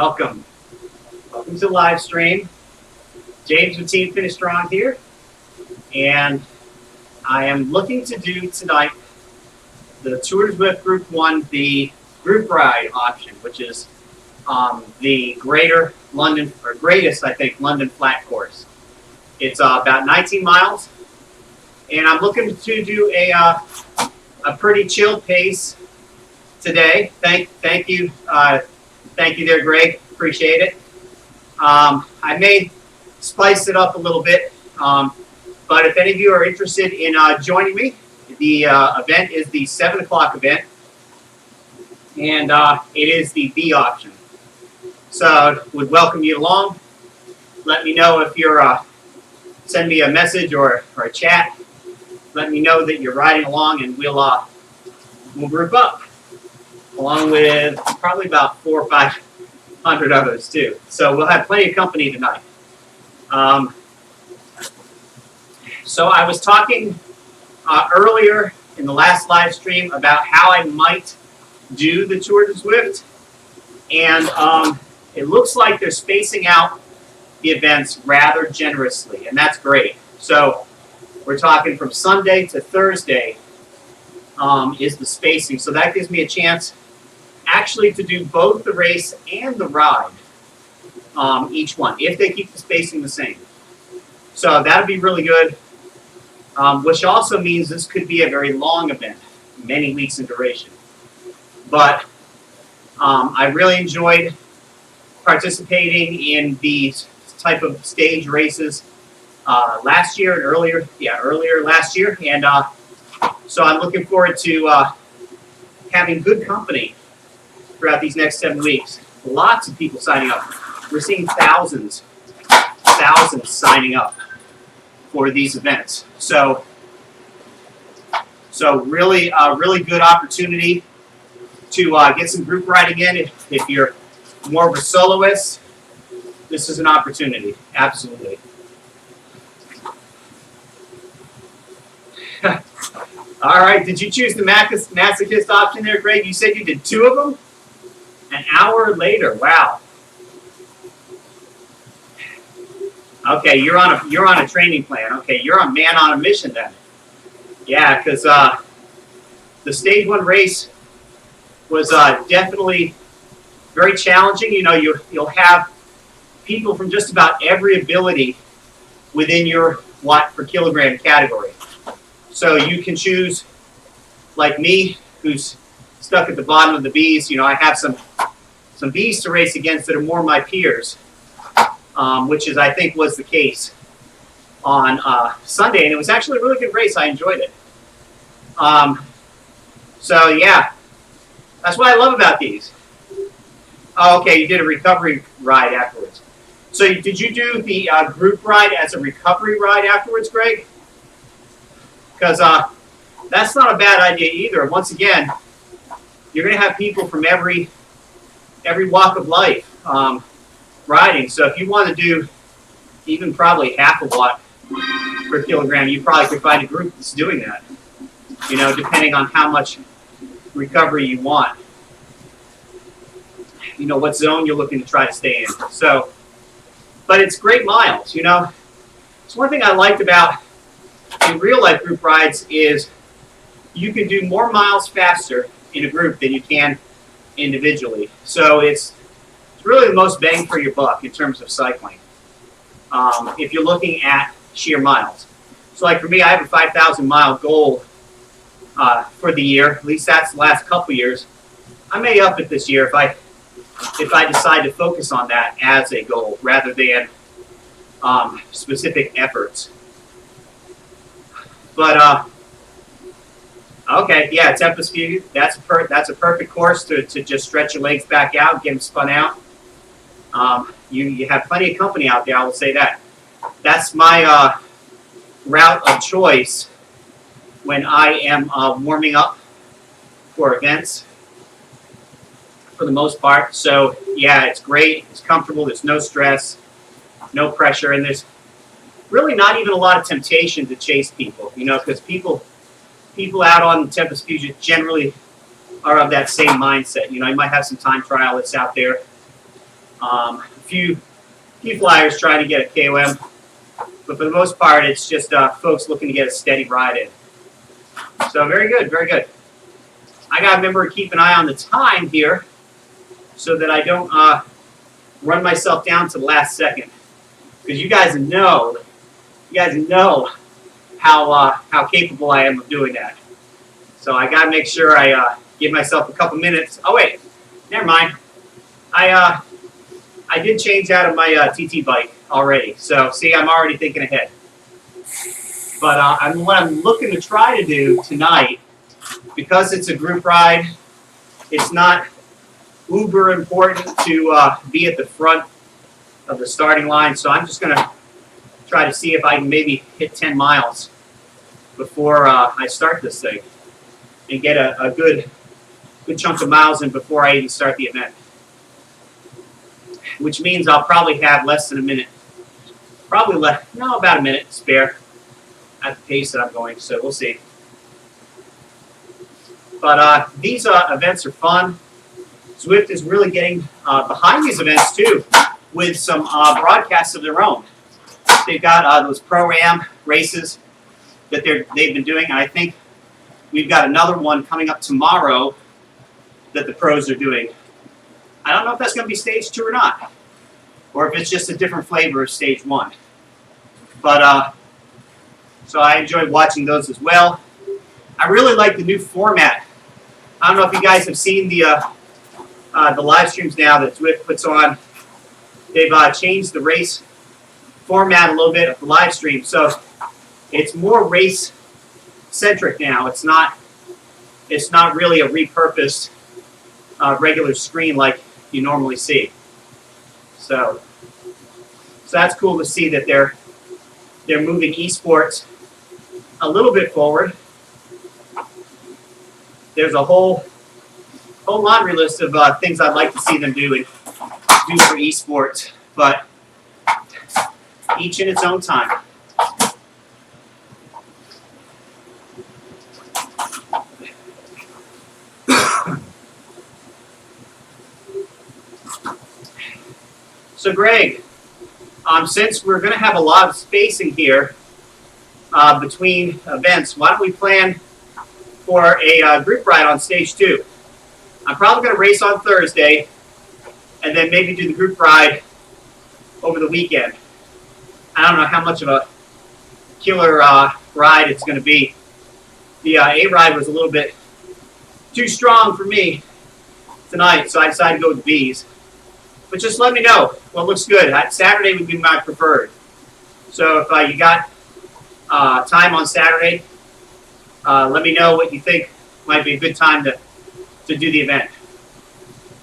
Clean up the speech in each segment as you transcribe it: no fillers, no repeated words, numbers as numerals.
Welcome. Welcome to the live stream. James with Team Finish Strong here. And I am looking to do tonight the Tour de Zwift Group 1, the group ride option, which is the greater London, or greatest, I think, London flat course. It's about 19 miles. And I'm looking to do a pretty chill pace today. Thank you. Thank you there, Greg. Appreciate it. I may spice it up a little bit, but if any of you are interested in joining me, the event is the 7 o'clock event, and it is the B option. So would welcome you along. Let me know if you're, send me a message or a chat. Let me know that you're riding along, and we'll group up, along with probably about 400 or 500 others too. So we'll have plenty of company tonight. So I was talking earlier in the last live stream about how I might do the Tour de Zwift, and it looks like they're spacing out the events rather generously, and that's great. So we're talking from Sunday to Thursday is the spacing, so that gives me a chance actually to do both the race and the ride, each one, if they keep the spacing the same. So that'll be really good, which also means this could be a very long event, many weeks in duration. But I really enjoyed participating in these type of stage races last year and earlier last year, and so I'm looking forward to having good company throughout these next 7 weeks. Lots of people signing up. We're seeing thousands signing up for these events. So really, really good opportunity to get some group riding in. If you're more of a soloist, this is an opportunity. Absolutely. All right. Did you choose the masochist option there, Greg? You said you did 2 of them? An hour later. Wow. Okay, you're on a training plan. Okay, you're a man on a mission then. Yeah, because the stage 1 race was definitely very challenging. You know, you'll have people from just about every ability within your watt per kilogram category. So you can choose, like me, who's stuck at the bottom of the Bs. You know, I have some Bs to race against that are more my peers, which I think was the case on Sunday, and it was actually a really good race. I enjoyed it. So yeah, that's what I love about these. Oh, okay, you did a recovery ride afterwards. So did you do the group ride as a recovery ride afterwards, Greg? Because that's not a bad idea either. Once again, you're going to have people from every walk of life riding. So if you want to do even probably half a watt per kilogram, you probably could find a group that's doing that, you know, depending on how much recovery you want. You know, what zone you're looking to try to stay in. So, but it's great miles, you know. It's one thing I liked about in real life group rides is you can do more miles faster in a group than you can individually. So it's really the most bang for your buck in terms of cycling, if you're looking at sheer miles. So like for me, I have a 5,000 mile goal for the year. At least that's the last couple years. I may up it this year if I decide to focus on that as a goal rather than specific efforts. But okay, yeah, Tempest View. That's a perfect course to just stretch your legs back out, get them spun out. You have plenty of company out there. I will say that. That's my route of choice when I am warming up for events, for the most part. So yeah, it's great. It's comfortable. There's no stress, no pressure, and there's really not even a lot of temptation to chase people. You know, because people out on Tempest Fusion generally are of that same mindset. You know, you might have some time trial that's out there, A few flyers trying to get a KOM, but for the most part, it's just folks looking to get a steady ride in. So very good, very good. I got to remember to keep an eye on the time here so that I don't run myself down to the last second. Because you guys know how capable I am of doing that. So I got to make sure I give myself a couple minutes. Oh wait, never mind. I did change out of my TT bike already. So see, I'm already thinking ahead. But what I'm looking to try to do tonight, because it's a group ride, it's not uber important to be at the front of the starting line. So I'm just going to try to see if I can maybe hit 10 miles before I start this thing and get a good chunk of miles in before I even start the event. Which means I'll probably have less than a minute. About a minute spare at the pace that I'm going, so we'll see. But these events are fun. Zwift is really getting behind these events too, with some broadcasts of their own. They've got those Pro-Am races that they've been doing, and I think we've got another one coming up tomorrow that the pros are doing. I don't know if that's going to be stage 2 or not, or if it's just a different flavor of stage 1. But so I enjoyed watching those as well. I really like the new format. I don't know if you guys have seen the live streams now that Zwift puts on. They've changed the race format a little bit of the live stream, so it's more race centric now. It's not really a repurposed regular screen like you normally see. So that's cool to see that they're moving esports a little bit forward. There's a whole laundry list of things I'd like to see them do for esports, but each in its own time. So Greg, since we're going to have a lot of spacing here between events, why don't we plan for a group ride on stage 2? I'm probably going to race on Thursday and then maybe do the group ride over the weekend. I don't know how much of a killer ride it's going to be. The A ride was a little bit too strong for me tonight, so I decided to go with B's. But just let me know what looks good. Saturday would be my preferred. So if you got time on Saturday, let me know what you think might be a good time to do the event.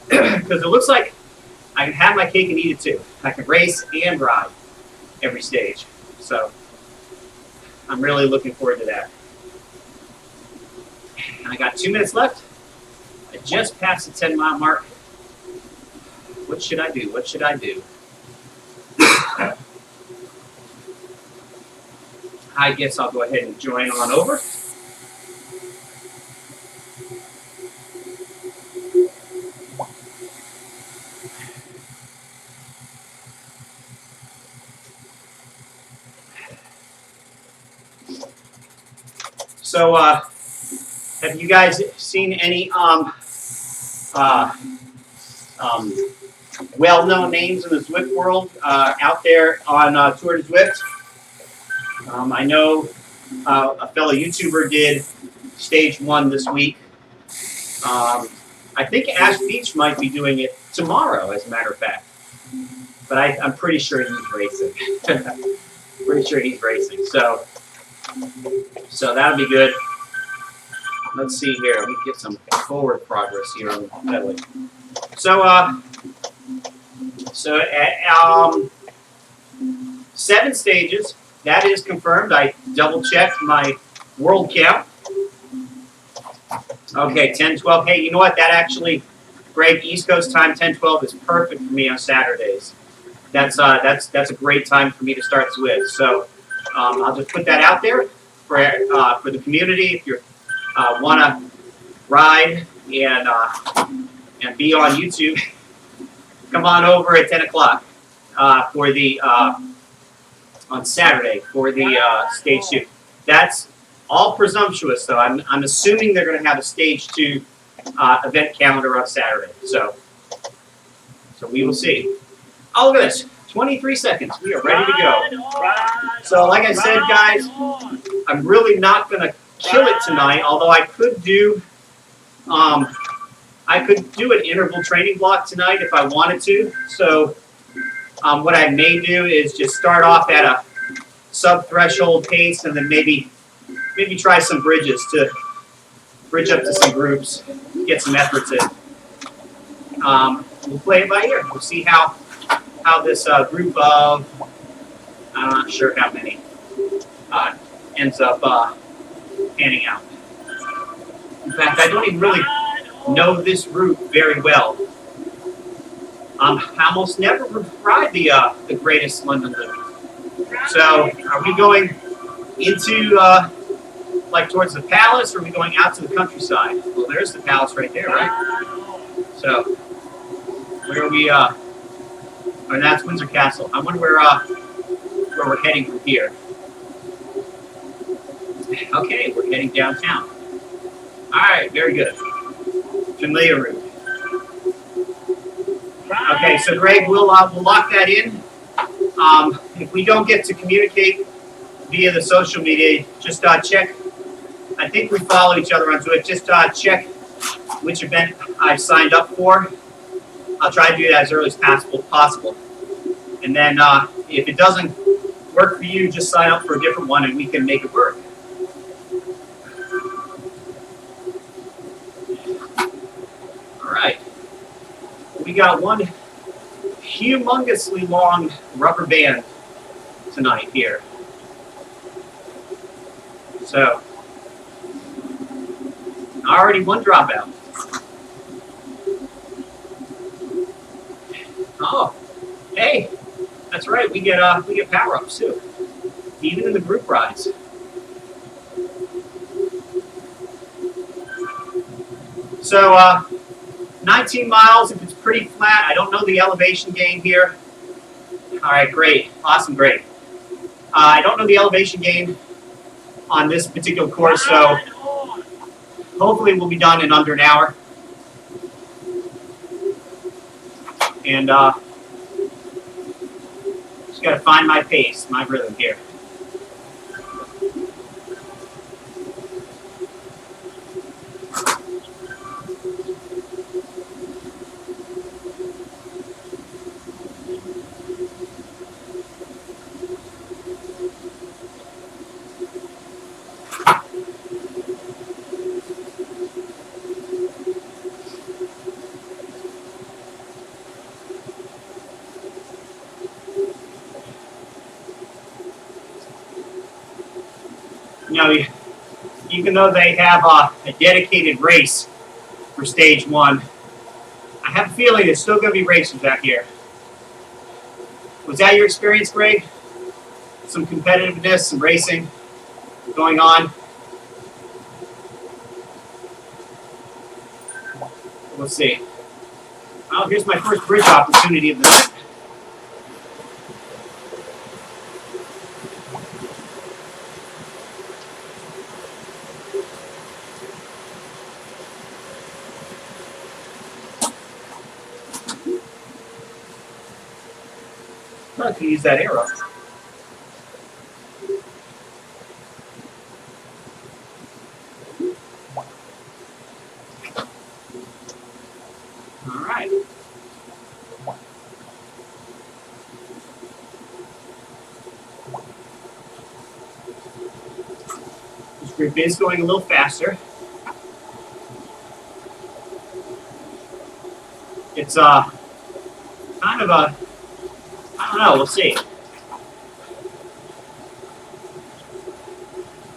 Because it looks like I can have my cake and eat it too. I can race and ride every stage. So I'm really looking forward to that. And I got 2 minutes left. I just passed the 10-mile mark. What should I do? What should I do? I guess I'll go ahead and join on over. So, have you guys seen any well-known names in the Zwift world out there on Tour de Zwift? I know a fellow YouTuber did stage 1 this week. I think Ash Beach might be doing it tomorrow, as a matter of fact. But I'm pretty sure he's racing. Pretty sure he's racing. So that'll be good. Let's see here. Let me get some forward progress here on the pedaling. So 7 stages. That is confirmed. I double-checked my world count. Okay, 10:12. Hey, you know what? That actually, Greg, East Coast time, 10:12 is perfect for me on Saturdays. That's a great time for me to start Zwift. So I'll just put that out there for the community. If you want to ride and be on YouTube, come on over at 10 o'clock for the on Saturday for the stage 2. That's all presumptuous, though. I'm assuming they're going to have a stage 2 event calendar on Saturday. So we will see. Oh, look at this. 23 seconds. We are ready to go. So like I said, guys, I'm really not going to kill it tonight, although I could do an interval training block tonight if I wanted to. So what I may do is just start off at a sub-threshold pace and then maybe try some bridges to bridge up to some groups, get some efforts in. We'll play it by ear. We'll see how this group of, I'm not sure how many, ends up panning out. In fact, I don't even really know this route very well. I almost never ride the Greatest London Loop. So, are we going into like towards the palace, or are we going out to the countryside? Well, there's the palace right there, right? So, where are we? Or that's Windsor Castle. I wonder where we're heading from here. Okay, we're heading downtown. All right, very good. Familiar route. Okay, so Greg, we'll lock that in. If we don't get to communicate via the social media, just check. I think we follow each other on Zwift. Just check which event I've signed up for. I'll try to do that as early as possible. And then if it doesn't work for you, just sign up for a different one and we can make it work. All right. We got one humongously long rubber band tonight here. So, already one dropout. Oh, hey, that's right. We get power-ups too, even in the group rides. So, 19 miles. If it's pretty flat, I don't know the elevation gain here. All right, great, awesome, great. I don't know the elevation gain on this particular course, so hopefully we'll be done in under an hour. And just got to find my pace, my rhythm here. You know, even though they have a dedicated race for stage 1, I have a feeling there's still going to be races back here. Was that your experience, Greg? Some competitiveness, some racing going on? We'll see. Well, here's my first bridge opportunity of the night. I can use that arrow. All right. This group is going a little faster. It's kind of a, I don't know, we'll see.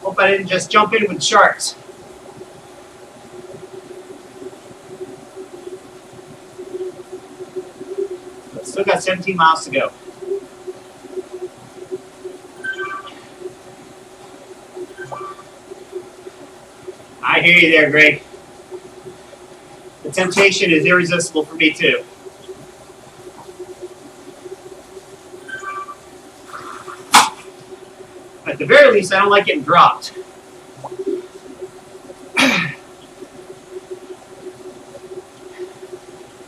Hope I didn't just jump in with sharks. But still got 17 miles to go. I hear you there, Greg. The temptation is irresistible for me too. At the very least, I don't like getting dropped.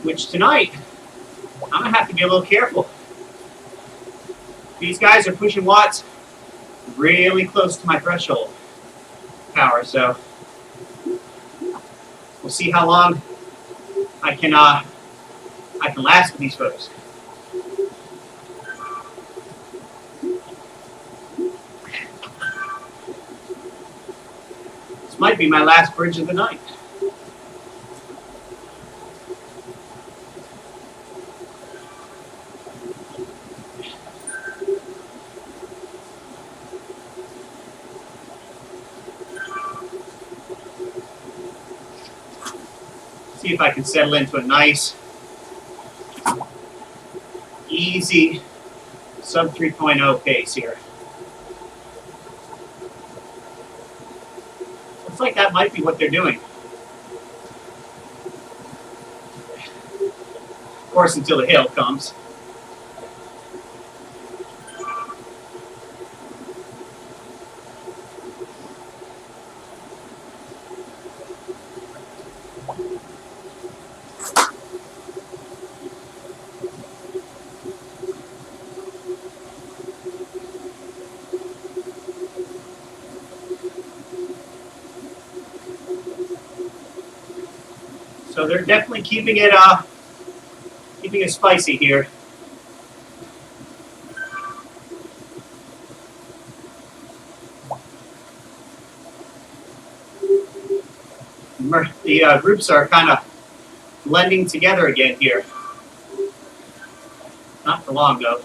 Which tonight, I'm going to have to be a little careful. These guys are pushing watts really close to my threshold power, so we'll see how long I can last with these folks. This might be my last bridge of the night. See if I can settle into a nice, easy sub 3.0 pace here. Looks like that might be what they're doing. Of course, until the hill comes. So they're definitely keeping it spicy here. The groups are kind of blending together again here. Not for long though.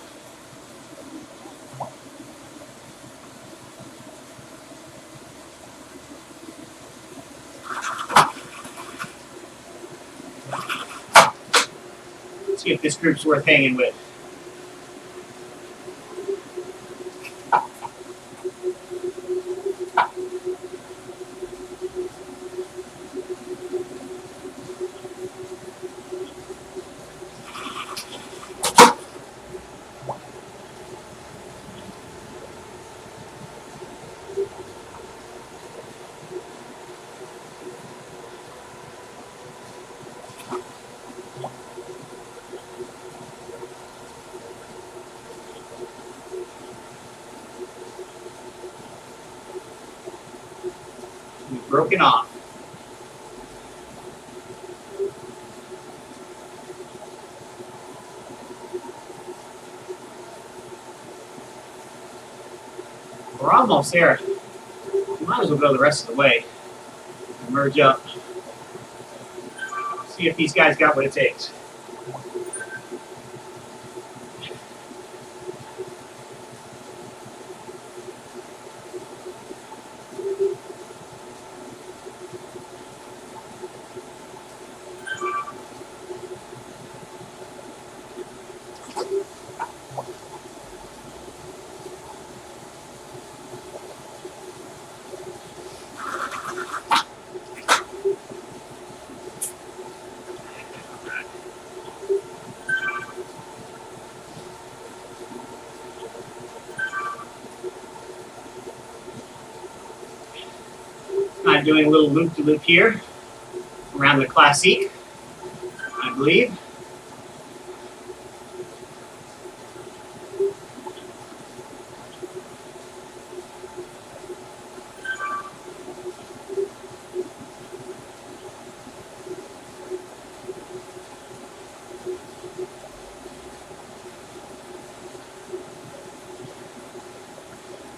See if this group's worth hanging with. We've broken off. We're almost there. We might as well go the rest of the way and merge up. See if these guys got what it takes. I'm doing a little loop-to-loop here around the Classique, I believe.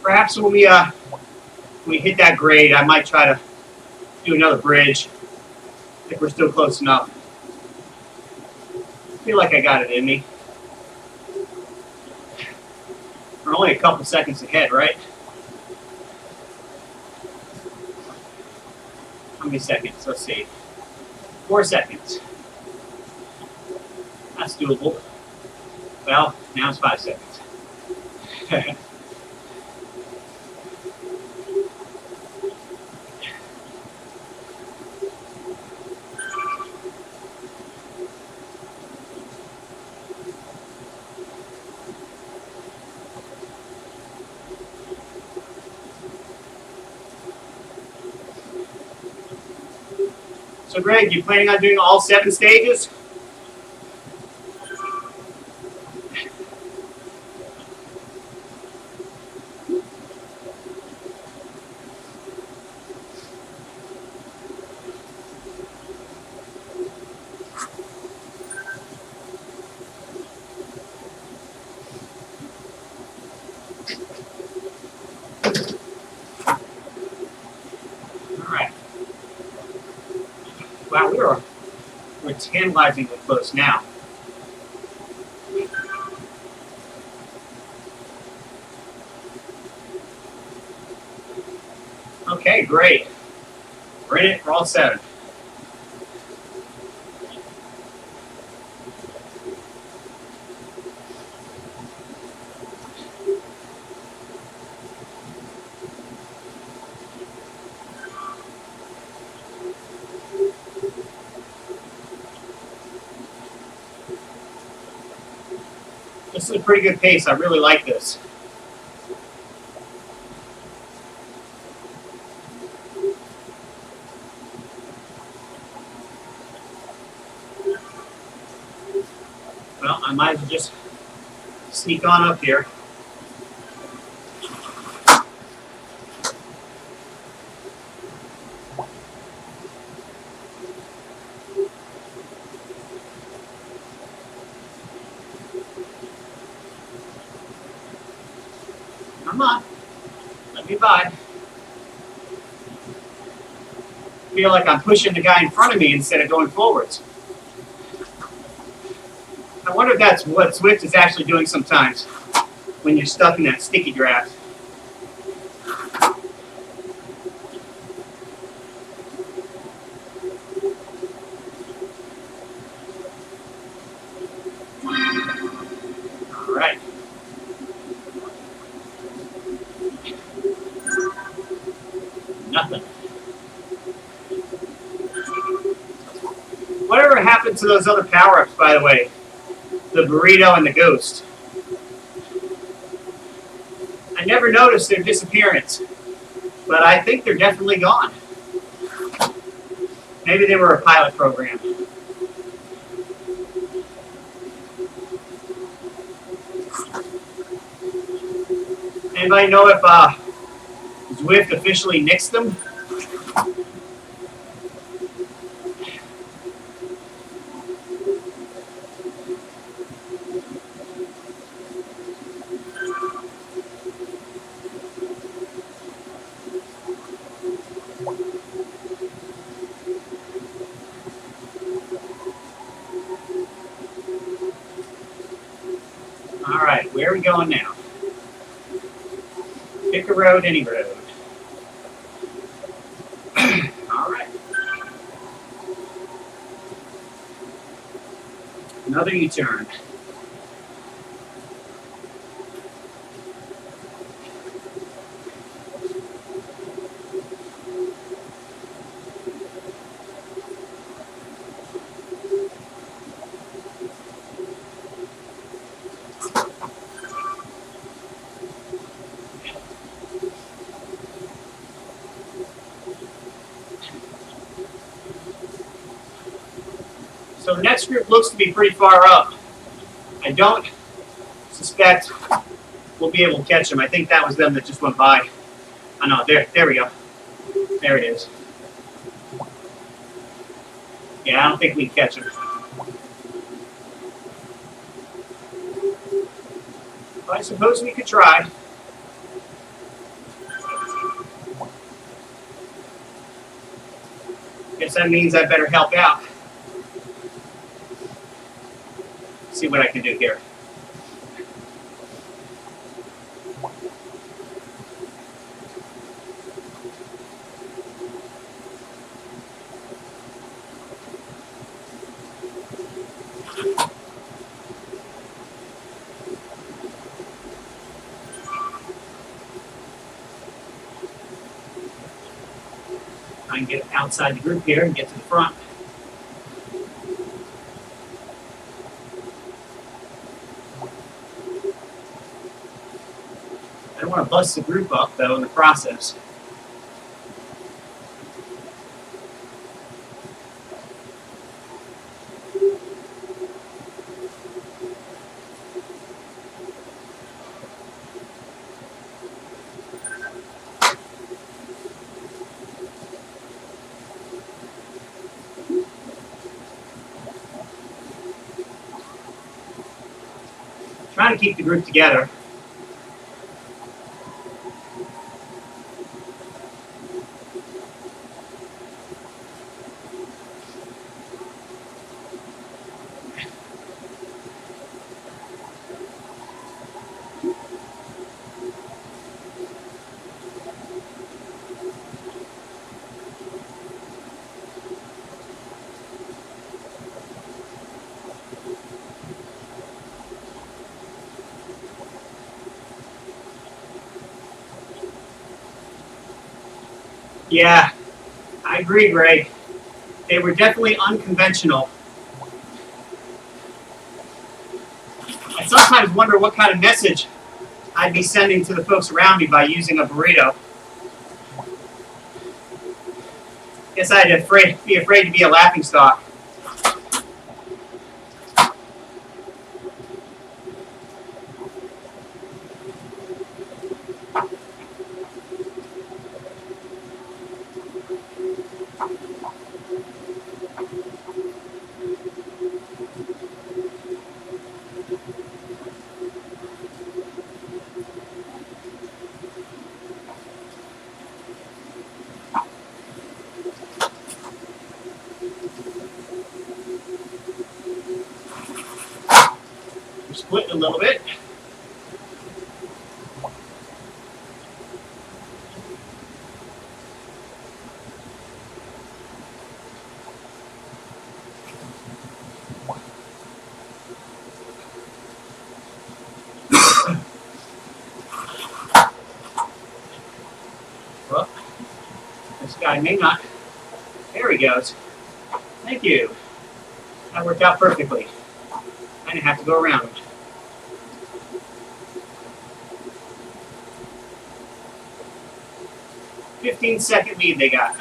Perhaps when we hit that grade, I might try to do another bridge if we're still close enough. I feel like I got it in me. We're only a couple seconds ahead, right? How many seconds? Let's see. 4 seconds. That's doable. Well, now it's 5 seconds. So Greg, you planning on doing all 7 stages? All right. Wow, we're tantalizingly close now. Okay, great. We're in it for all 7. This is a pretty good pace. I really like this. Well, I might as well just sneak on up here. Come on. Let me by. Feel like I'm pushing the guy in front of me instead of going forwards. I wonder if that's what Zwift is actually doing sometimes when you're stuck in that sticky draft. All right. Nothing. Whatever happened to those other power-ups, by the way? The burrito and the ghost. I never noticed their disappearance, but I think they're definitely gone. Maybe they were a pilot program. Anybody know if Zwift officially nixed them? All right, where are we going now? Pick a road, any road. All right. Another U-turn. So the next group looks to be pretty far up. I don't suspect we'll be able to catch them. I think that was them that just went by. I know, there we go. There it is. Yeah, I don't think we can catch them. But I suppose we could try. Guess that means I better help out. See what I can do here. I can get outside the group here and get to the front. I don't want to bust the group up, though, in the process. Trying to keep the group together. Yeah, I agree, Greg. They were definitely unconventional. I sometimes wonder what kind of message I'd be sending to the folks around me by using a burrito. Guess I'd be afraid to be a laughingstock. We're splitting a little bit. Well, this guy may not. There he goes. Thank you. That worked out perfectly. I didn't have to go around him. 15-second lead they got.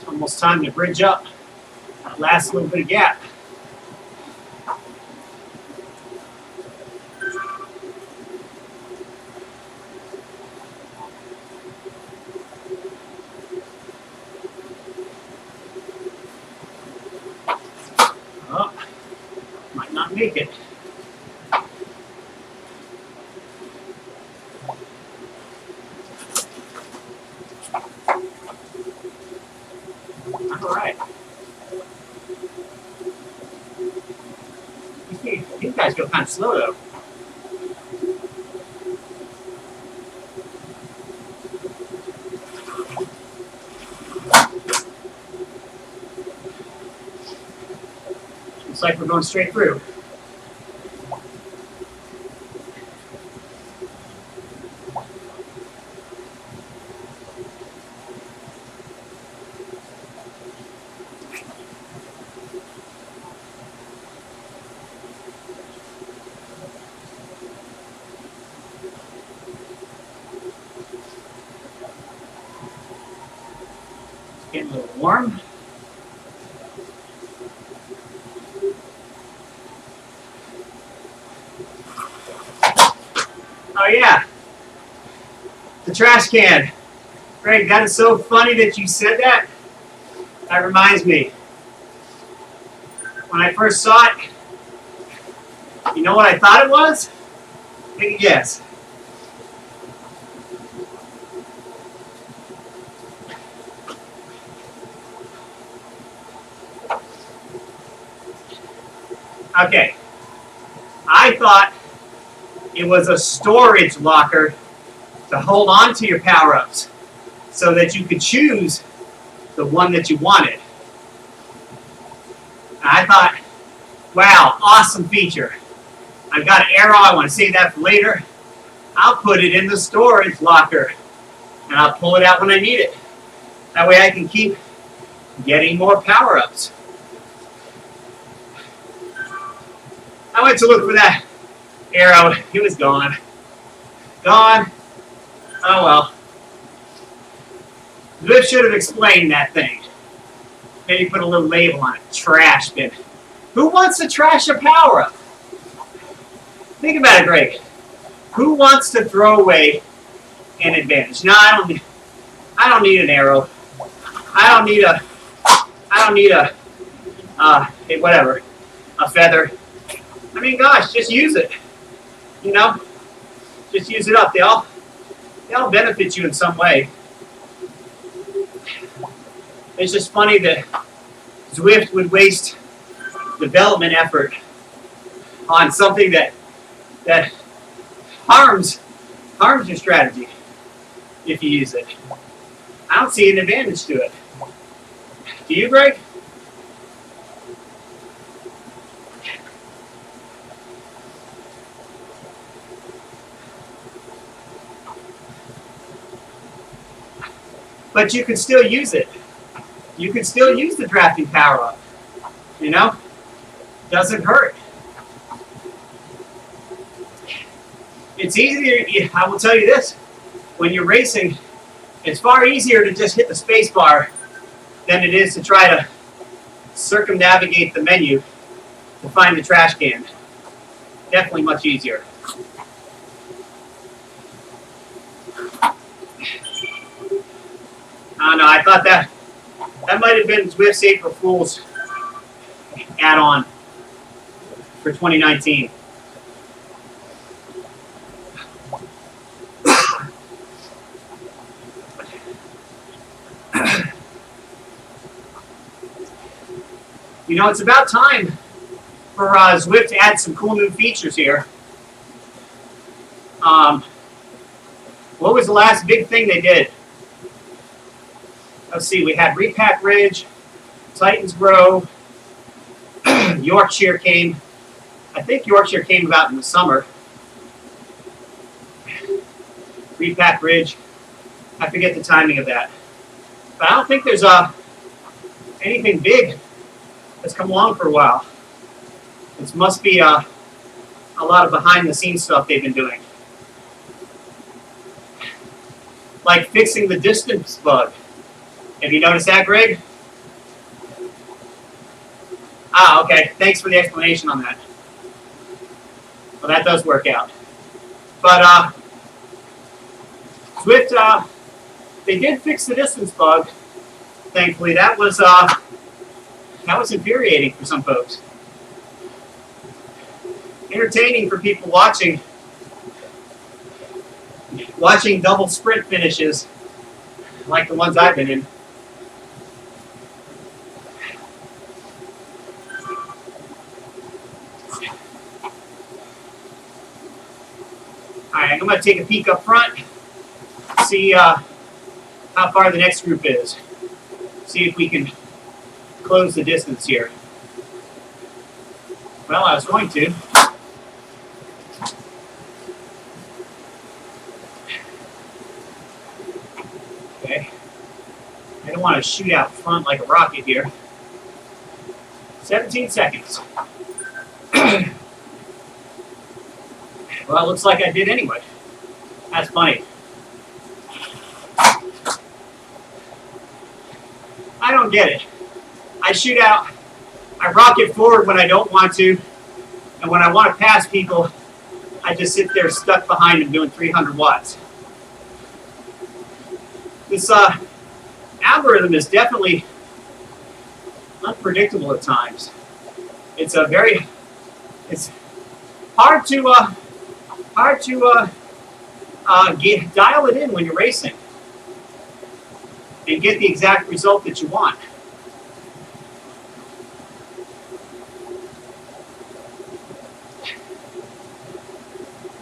Almost time to bridge up that last little bit of gap. Oh, might not make it. All right. You guys go kind of slow though. Looks like we're going straight through. Getting a little warm. Oh yeah, the trash can. Greg, that is so funny that you said that. That reminds me. When I first saw it, you know what I thought it was? Take a guess. Okay. I thought it was a storage locker to hold on to your power-ups so that you could choose the one that you wanted. And I thought, wow, awesome feature. I've got an arrow, I want to save that for later. I'll put it in the storage locker. and I'll pull it out when I need it. That way I can keep getting more power-ups. I went to look for that arrow. It was gone. Gone. Oh well. Zwift should have explained that thing. Maybe put a little label on it. Trash bin. Who wants to trash a power-up? Think about it, Greg. Who wants to throw away an advantage? No, I don't need an arrow. I don't need whatever, a feather. I mean, gosh, just use it. You know, just use it up. They all benefit you in some way. It's just funny that Zwift would waste development effort on something that harms your strategy if you use it. I don't see an advantage to it. Do you, Greg? But you can still use it. You can still use the drafting power up. You know? Doesn't hurt. It's easier, I will tell you this, when you're racing, it's far easier to just hit the space bar than it is to try to circumnavigate the menu to find the trash can. Definitely much easier. I don't know, I thought that might have been Zwift's April Fool's add-on for 2019. You know, it's about time for Zwift to add some cool new features here. What was the last big thing they did? Let's see, we had Repack Ridge, Titans Grove, Yorkshire came. I think Yorkshire came about in the summer. Repack Ridge, I forget the timing of that. But I don't think there's anything big that's come along for a while. This must be a lot of behind-the-scenes stuff they've been doing. Like fixing the distance bug. Have you noticed that, Greg? Ah, okay. Thanks for the explanation on that. Well, that does work out. But Zwift, they did fix the distance bug. Thankfully, that was infuriating for some folks. Entertaining for people watching double sprint finishes like the ones I've been in. All right, I'm going to take a peek up front, see how far the next group is, see if we can close the distance here. Well, I was going to. Okay. I don't want to shoot out front like a rocket here. 17 seconds. Well, it looks like I did anyway. That's funny. I don't get it. I shoot out, I rocket forward when I don't want to, and when I want to pass people, I just sit there stuck behind them doing 300 watts. This algorithm is definitely unpredictable at times. It's hard to dial it in when you're racing and get the exact result that you want.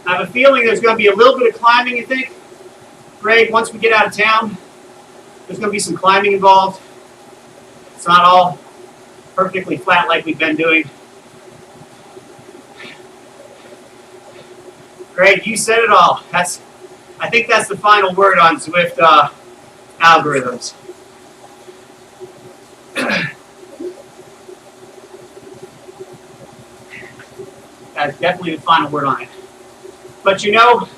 I have a feeling there's going to be a little bit of climbing, you think? Greg, once we get out of town, there's going to be some climbing involved. It's not all perfectly flat like we've been doing. Greg, you said it all. I think that's the final word on Zwift algorithms. That's definitely the final word on it. But you know,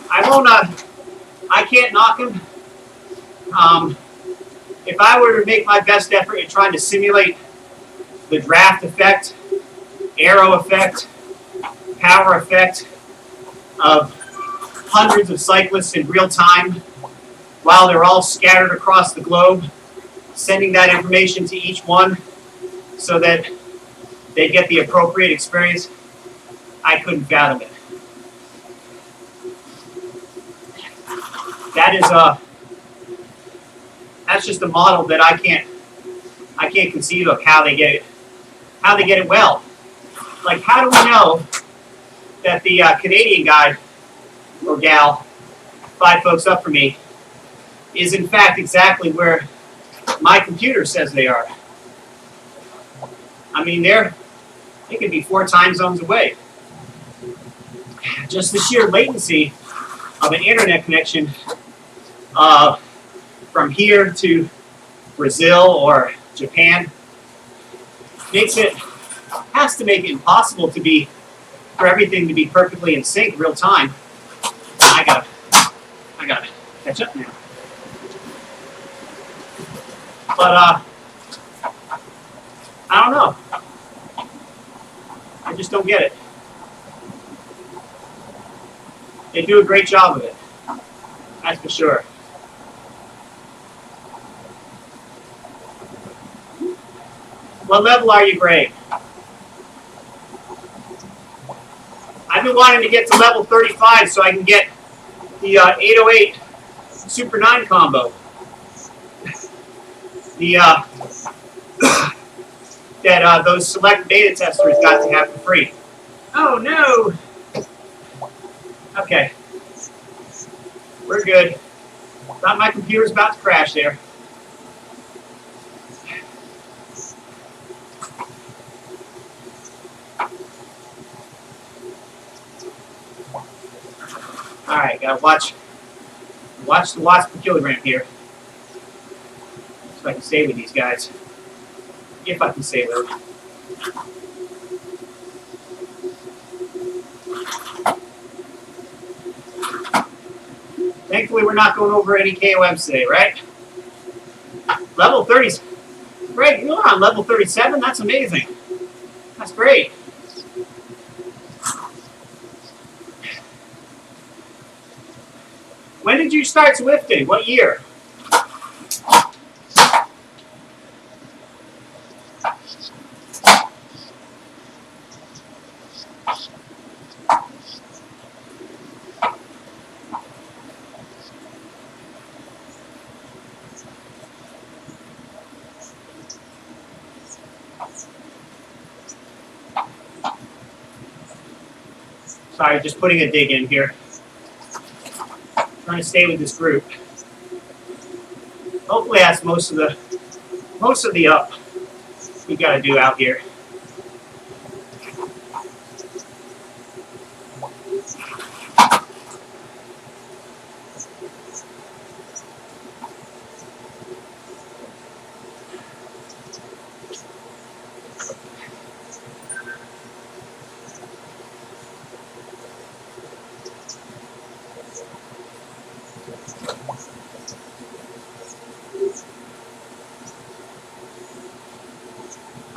I can't knock him. If I were to make my best effort in trying to simulate the draft effect, arrow effect, power effect of hundreds of cyclists in real time while they're all scattered across the globe, sending that information to each one so that they get the appropriate experience, I couldn't fathom it. That's just a model that I can't conceive of how they get it well. Like, how do we know that the Canadian guy or gal, 5 folks up from me, is in fact exactly where my computer says they are? I mean, they could be 4 time zones away. Just the sheer latency of an internet connection from here to Brazil or Japan has to make it impossible for everything to be perfectly in sync real time. I gotta catch up now. But I don't know. I just don't get it. They do a great job of it. That's for sure. What level are you, Greg? I've been wanting to get to level 35 so I can get the 808 Super 9 combo. That those select beta testers got to have for free. Oh no! Okay. We're good. Thought my computer's about to crash there. Alright, gotta watch the watts per kilogram here. So I can stay with these guys. If I can stay with them. Thankfully, we're not going over any KOMs today, right? Level 30s. Great, you're on level 37? That's amazing. That's great. When did you start Zwifting? What year? Sorry, just putting a dig in here. Trying to stay with this group. Hopefully that's most of the up we got to do out here.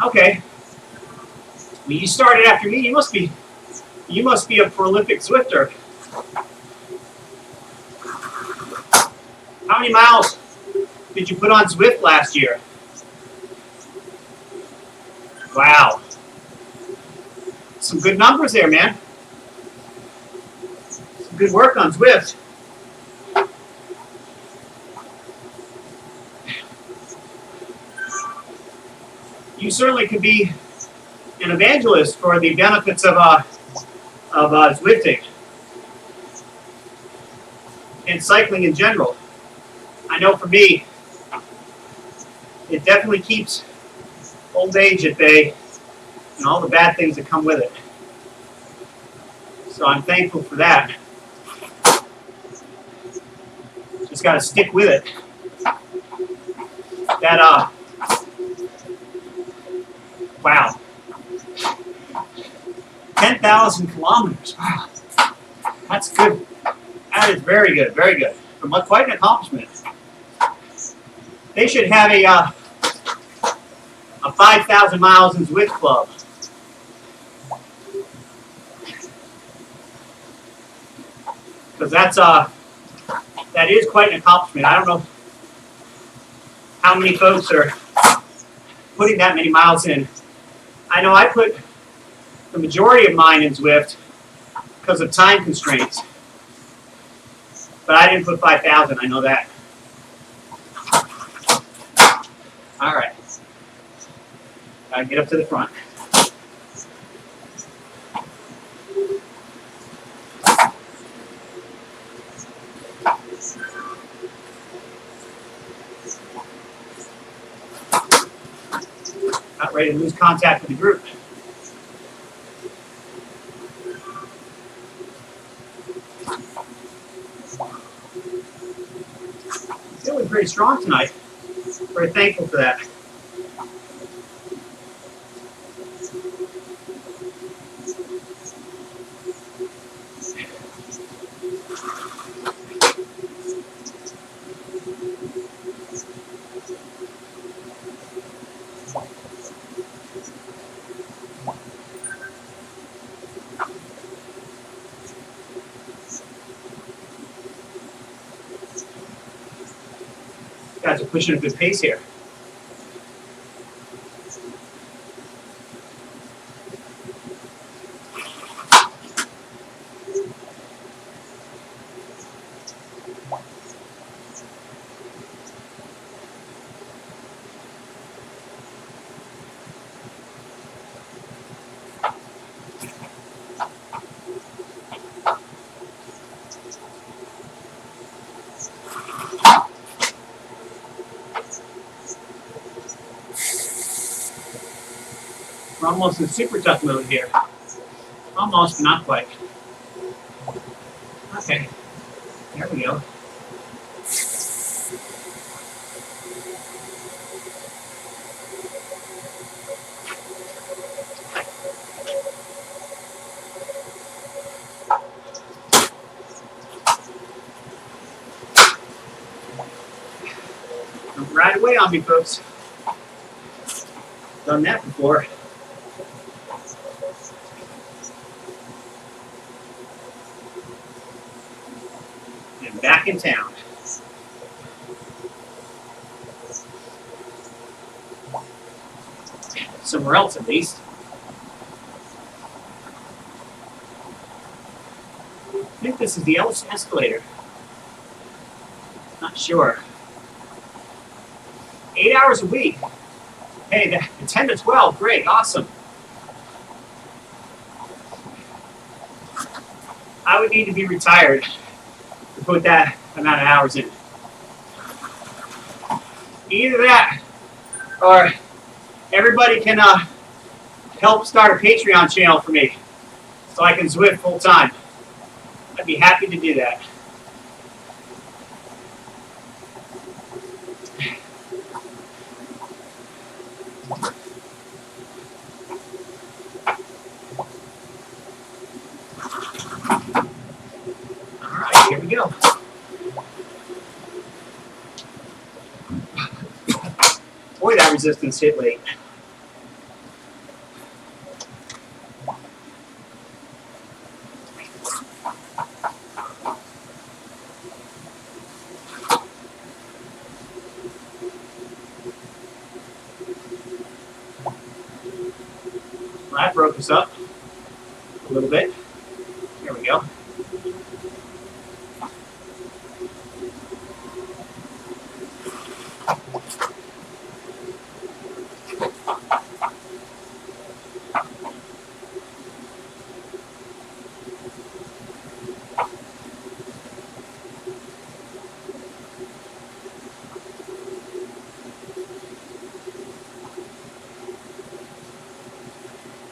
Okay. Well, you started after me. You must be a prolific Zwifter. How many miles did you put on Zwift last year? Wow. Some good numbers there, man. Some good work on Zwift. You certainly could be an evangelist for the benefits of Zwifting and cycling in general. I know for me, it definitely keeps old age at bay and all the bad things that come with it. So I'm thankful for that. Just got to stick with it. That, wow. 10,000 kilometers. Wow. That's good. That is very good, very good. Quite an accomplishment. They should have a 5,000 miles in Zwift club. Because that is quite an accomplishment. I don't know how many folks are putting that many miles in. I know I put the majority of mine in Zwift because of time constraints. But I didn't put 5,000, I know that. All right. Gotta get up to the front. Not ready to lose contact with the group. Feeling pretty strong tonight. Very thankful for that. Guys are pushing a good pace here. We're almost in super tough mode here. Almost, but not quite. Okay, there we go. Don't ride away on me, folks. Done that before. Back in town. Somewhere else, at least. I think this is the escalator. Not sure. 8 hours a week. Hey, the 10 to 12, great, awesome. I would need to be retired to put that amount of hours in. Either that, or everybody can help start a Patreon channel for me so I can Zwift full time. I'd be happy to do that. All right, here we go. Boy, that resistance hit late. Well, that broke us up a little bit. There we go.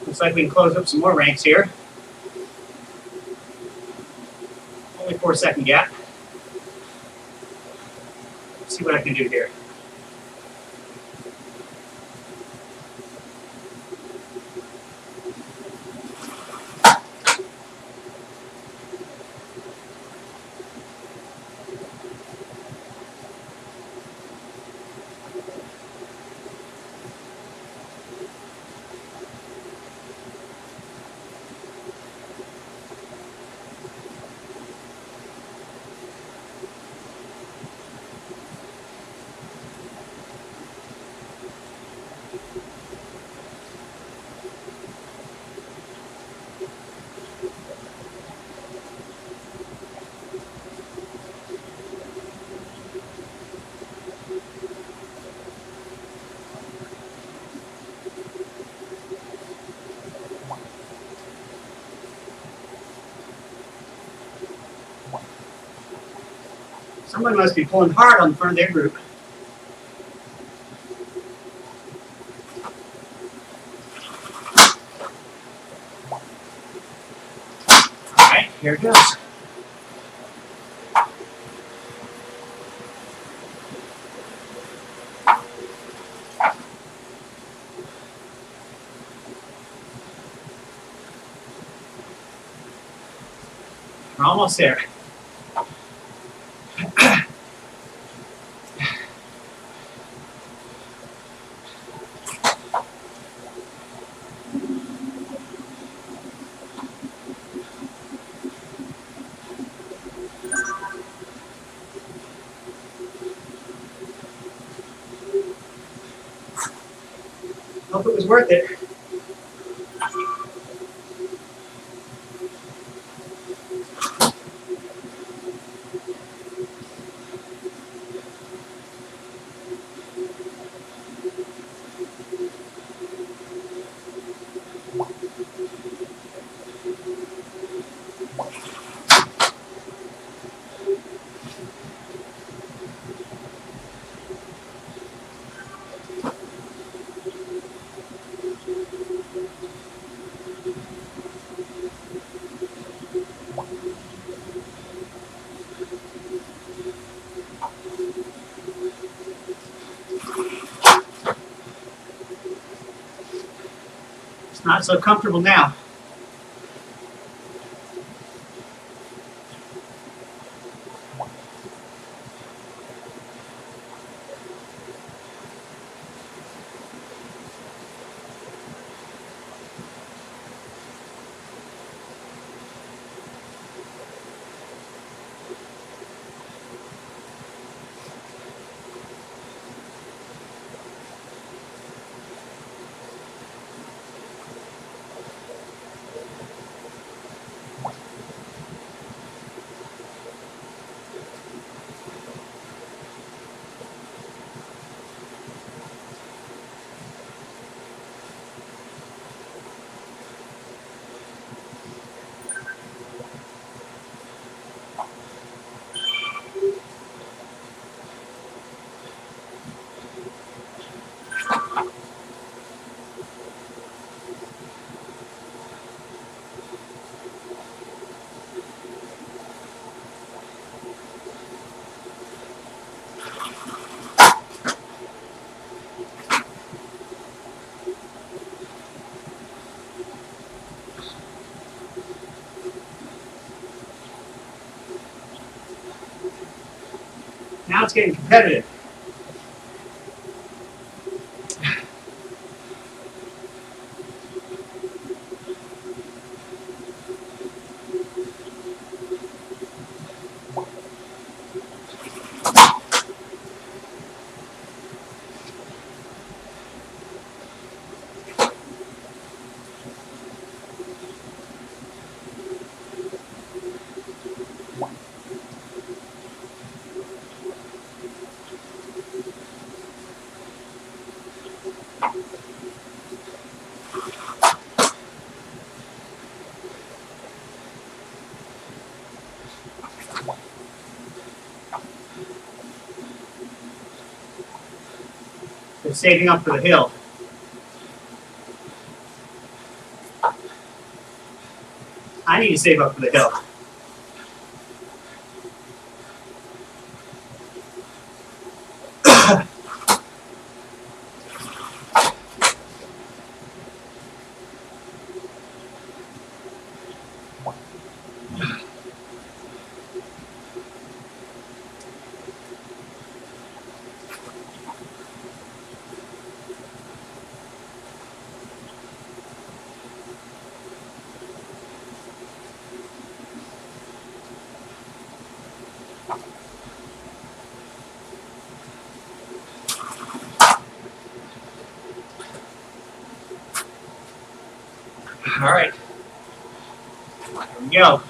Looks like we can close up some more ranks here. Only 4-second gap. I can do here. Someone must be pulling hard on the front of their group. All right, here it goes. We're almost there. Hope it was worth it. It's not so comfortable now. Now it's getting competitive. They're saving up for the hill. I need to save up for the hill. All right. Here we go.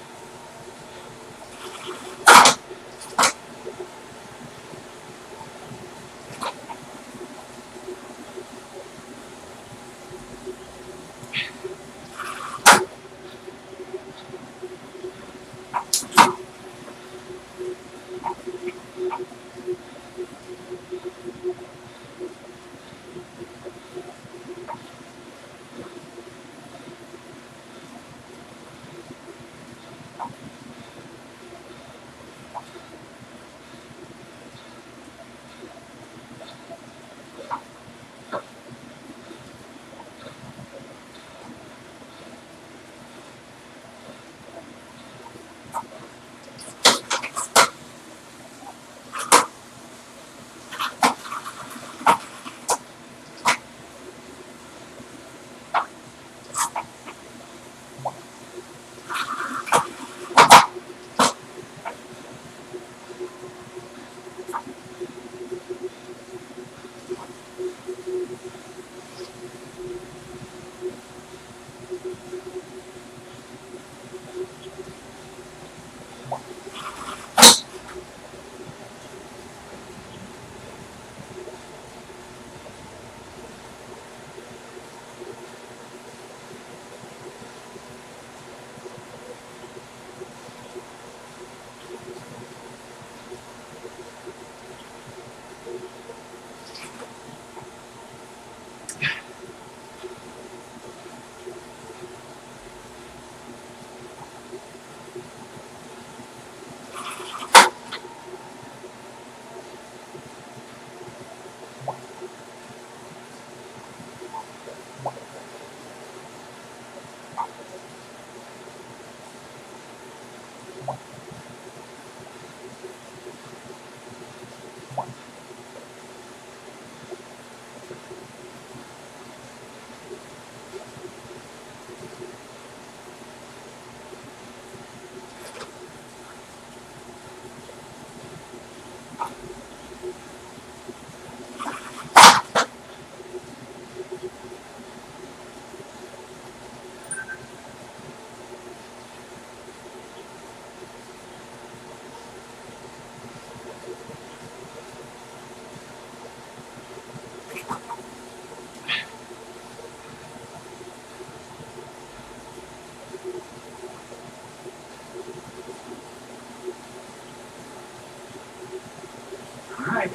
All right.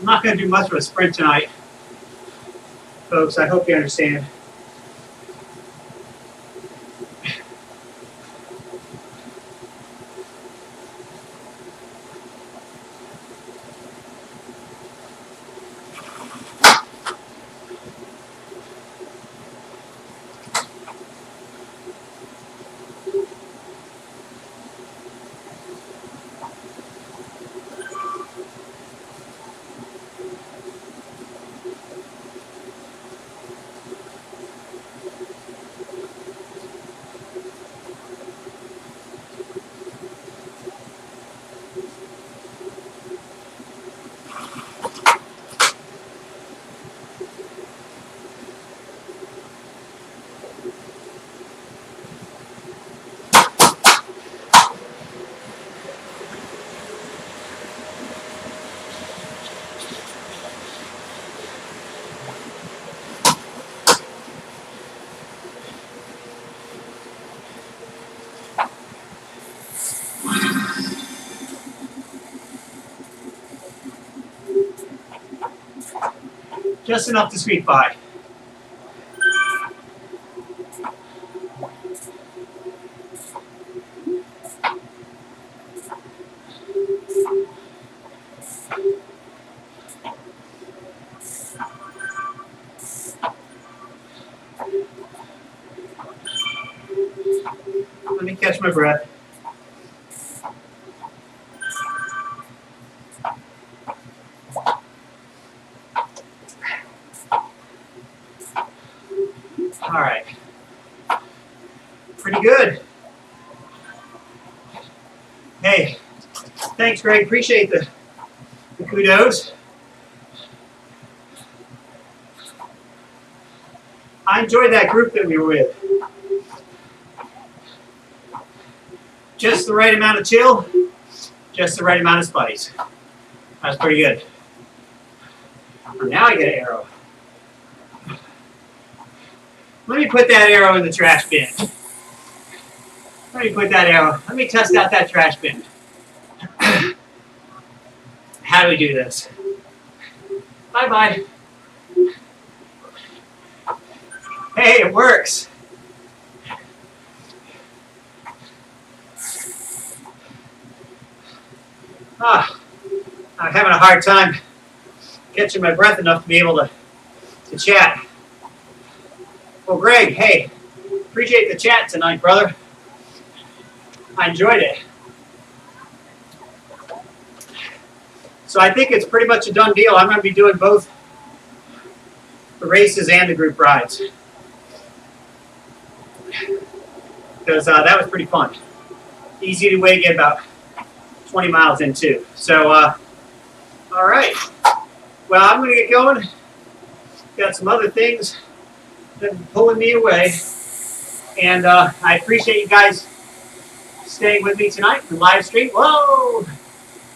I'm not going to do much of a sprint tonight, folks. I hope you understand. Just enough to squeak by. Let me catch my breath. All right. Pretty good. Hey, thanks, Greg. Appreciate the kudos. I enjoyed that group that we were with. Just the right amount of chill, just the right amount of spice. That's pretty good. Now I get an arrow. Let me put that arrow in the trash bin. Let me put that arrow. Let me test out that trash bin. How do we do this? Bye-bye. Hey, it works. I'm having a hard time catching my breath enough to be able to chat. Well, Greg, hey, appreciate the chat tonight, brother. I enjoyed it. So I think it's pretty much a done deal. I'm going to be doing both the races and the group rides. Because that was pretty fun. Easy to weigh, get about 20 miles in too. So, all right. Well, I'm going to get going. Got some other things that are pulling me away. And I appreciate you guys staying with me tonight in the live stream. Whoa!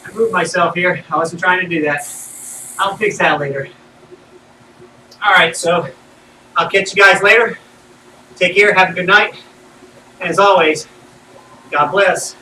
I moved myself here. I wasn't trying to do that. I'll fix that later. All right, so I'll catch you guys later. Take care. Have a good night. And as always, God bless.